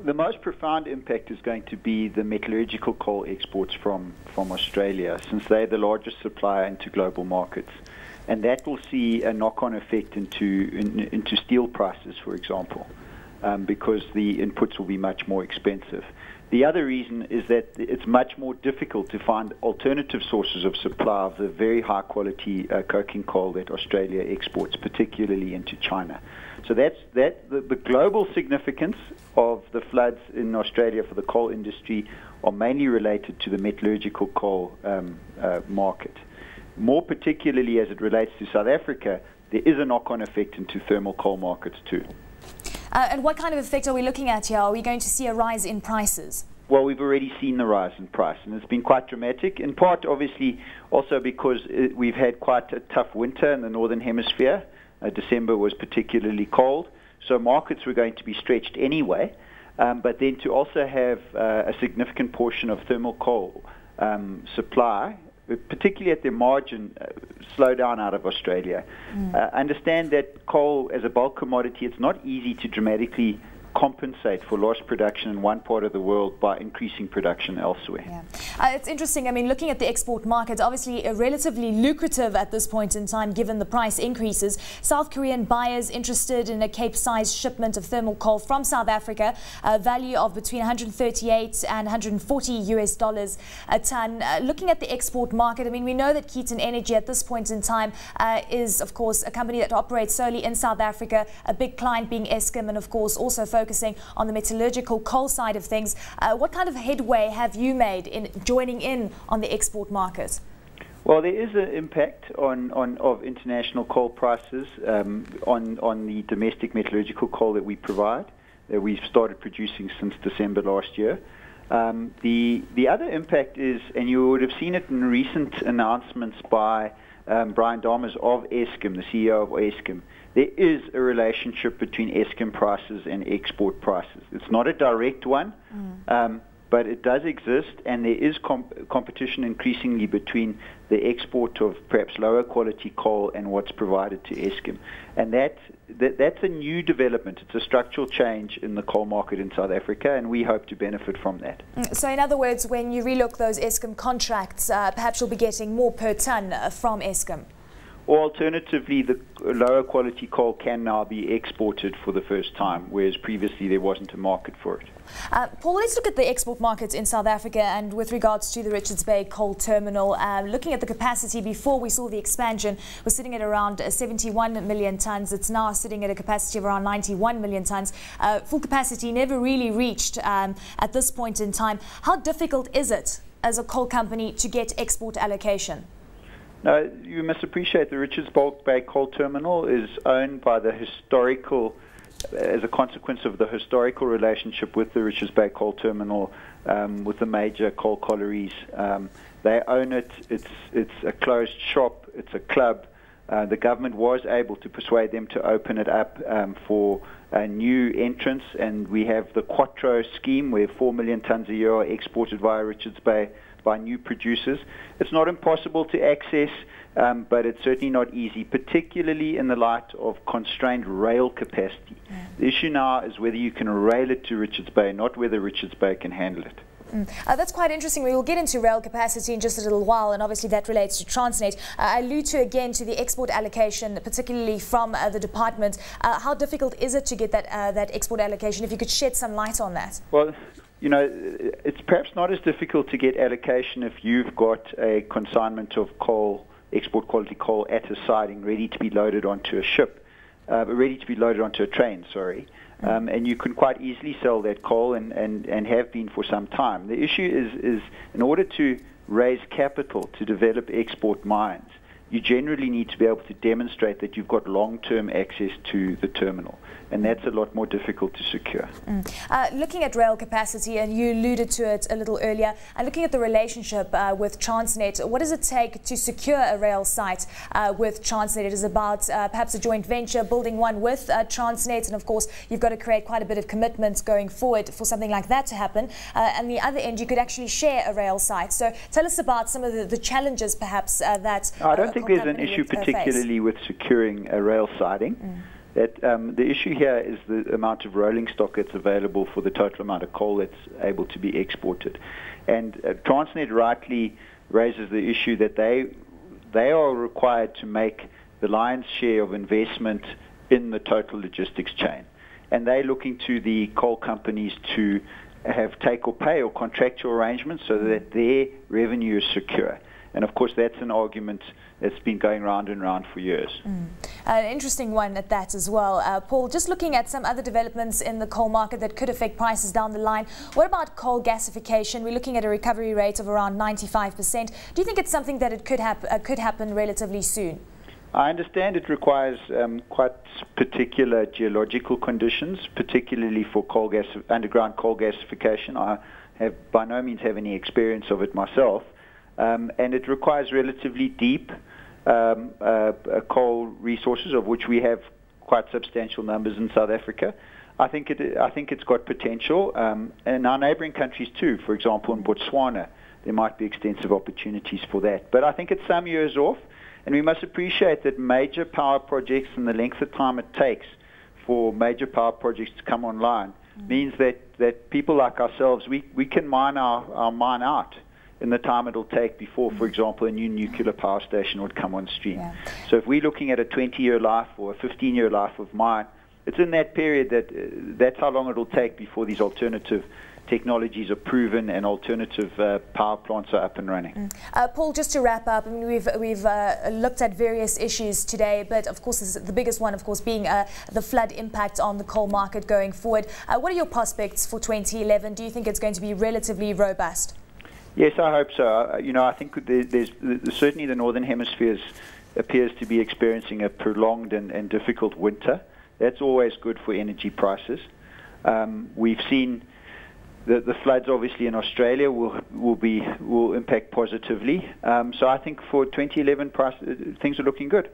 The most profound impact is going to be the metallurgical coal exports from Australia, since they're the largest supplier into global markets. And that will see a knock-on effect into steel prices, for example, because the inputs will be much more expensive. The other reason is that it's much more difficult to find alternative sources of supply of the very high-quality coking coal that Australia exports, particularly into China. So the global significance of the floods in Australia for the coal industry are mainly related to the metallurgical coal market. More particularly as it relates to South Africa, there is a knock-on effect into thermal coal markets too. And what kind of effect are we looking at here? Are we going to see a rise in prices? Well, we've already seen the rise in price, and it's been quite dramatic, in part, obviously, also because we've had quite a tough winter in the Northern Hemisphere. December was particularly cold, so markets were going to be stretched anyway, but then to also have a significant portion of thermal coal supply, particularly at the margin, slow down out of Australia. Understand that coal as a bulk commodity, it's not easy to dramatically compensate for lost production in one part of the world by increasing production elsewhere. Yeah. It's interesting. I mean, looking at the export market, obviously relatively lucrative at this point in time given the price increases. South Korean buyers interested in a Cape-sized shipment of thermal coal from South Africa, a value of between 138 and 140 US dollars a ton. Looking at the export market, I mean, we know that Keaton Energy at this point in time is, of course, a company that operates solely in South Africa, a big client being Eskom, and of course also focusing on the metallurgical coal side of things. What kind of headway have you made in joining in on the export market? Well, there is an impact of international coal prices on the domestic metallurgical coal that we provide, that we've started producing since December last year. The other impact is, and you would have seen it in recent announcements by Brian Dames of Eskom, the CEO of Eskom, there is a relationship between Eskom prices and export prices. It's not a direct one, but it does exist, and there is competition increasingly between the export of perhaps lower quality coal and what's provided to Eskom. And that's a new development. It's a structural change in the coal market in South Africa, and we hope to benefit from that. So in other words, when you relook those Eskom contracts, perhaps you'll be getting more per ton from Eskom. Or alternatively, the lower quality coal can now be exported for the first time, whereas previously there wasn't a market for it. Paul, let's look at the export markets in South Africa, and with regards to the Richards Bay coal terminal. Looking at the capacity before we saw the expansion, we're sitting at around 71 million tonnes. It's now sitting at a capacity of around 91 million tonnes. Full capacity never really reached at this point in time. How difficult is it as a coal company to get export allocation? No, you must appreciate the Richards Bay coal terminal is owned by the historical, as a consequence of the historical relationship with the Richards Bay coal terminal, with the major coal collieries. They own it. It's a closed shop. It's a club. The government was able to persuade them to open it up for new entrants, and we have the Quattro scheme where 4 million tonnes a year are exported via Richards Bay by new producers. It's not impossible to access, but it's certainly not easy, particularly in the light of constrained rail capacity. The issue now is whether you can rail it to Richards Bay, not whether Richards Bay can handle it. That's quite interesting. We will get into rail capacity in just a little while, and obviously that relates to Transnet. I allude to again to the export allocation, particularly from the department. How difficult is it to get that export allocation? If you could shed some light on that. Well, you know, it's perhaps not as difficult to get allocation if you've got a consignment of coal, export quality coal at a siding ready to be loaded onto a ship, ready to be loaded onto a train, sorry. And you can quite easily sell that coal and have been for some time. The issue is in order to raise capital to develop export mines, you generally need to be able to demonstrate that you've got long-term access to the terminal, and that's a lot more difficult to secure. Looking at rail capacity, and you alluded to it a little earlier, and looking at the relationship with Transnet, what does it take to secure a rail site with Transnet? It is about perhaps a joint venture, building one with Transnet, and of course you've got to create quite a bit of commitments going forward for something like that to happen. And the other end, you could actually share a rail site. So tell us about some of the challenges perhaps that I don't think there's an issue particularly with securing a rail siding. that the issue here is the amount of rolling stock that's available for the total amount of coal that's able to be exported. And Transnet rightly raises the issue that they are required to make the lion's share of investment in the total logistics chain. And they're looking to the coal companies to have take or pay or contractual arrangements so that their revenue is secure. And of course, that's an argument that's been going round and round for years. An interesting one at that as well. Paul, just looking at some other developments in the coal market that could affect prices down the line. What about coal gasification? We're looking at a recovery rate of around 95%. Do you think it's something that it could happen relatively soon? I understand it requires quite particular geological conditions, particularly for underground coal gasification. I have by no means have any experience of it myself. And it requires relatively deep coal resources, of which we have quite substantial numbers in South Africa. I think it's got potential, and our neighbouring countries too. For example, in Botswana, there might be extensive opportunities for that. But I think it's some years off, and we must appreciate that major power projects and the length of time it takes for major power projects to come online means that people like ourselves, we can mine our mine out in the time it'll take before, for example, a new nuclear power station would come on stream. Yeah. So if we're looking at a 20-year life or a 15-year life of mine, it's in that period that's how long it'll take before these alternative technologies are proven and alternative power plants are up and running. Paul, just to wrap up, I mean, we've looked at various issues today, but of course the biggest one, of course, being the flood impact on the coal market going forward. What are your prospects for 2011? Do you think it's going to be relatively robust? Yes, I hope so. I think there's certainly the Northern Hemisphere appears to be experiencing a prolonged and difficult winter. That's always good for energy prices. We've seen the floods, obviously, in Australia will impact positively. So I think for 2011, things are looking good.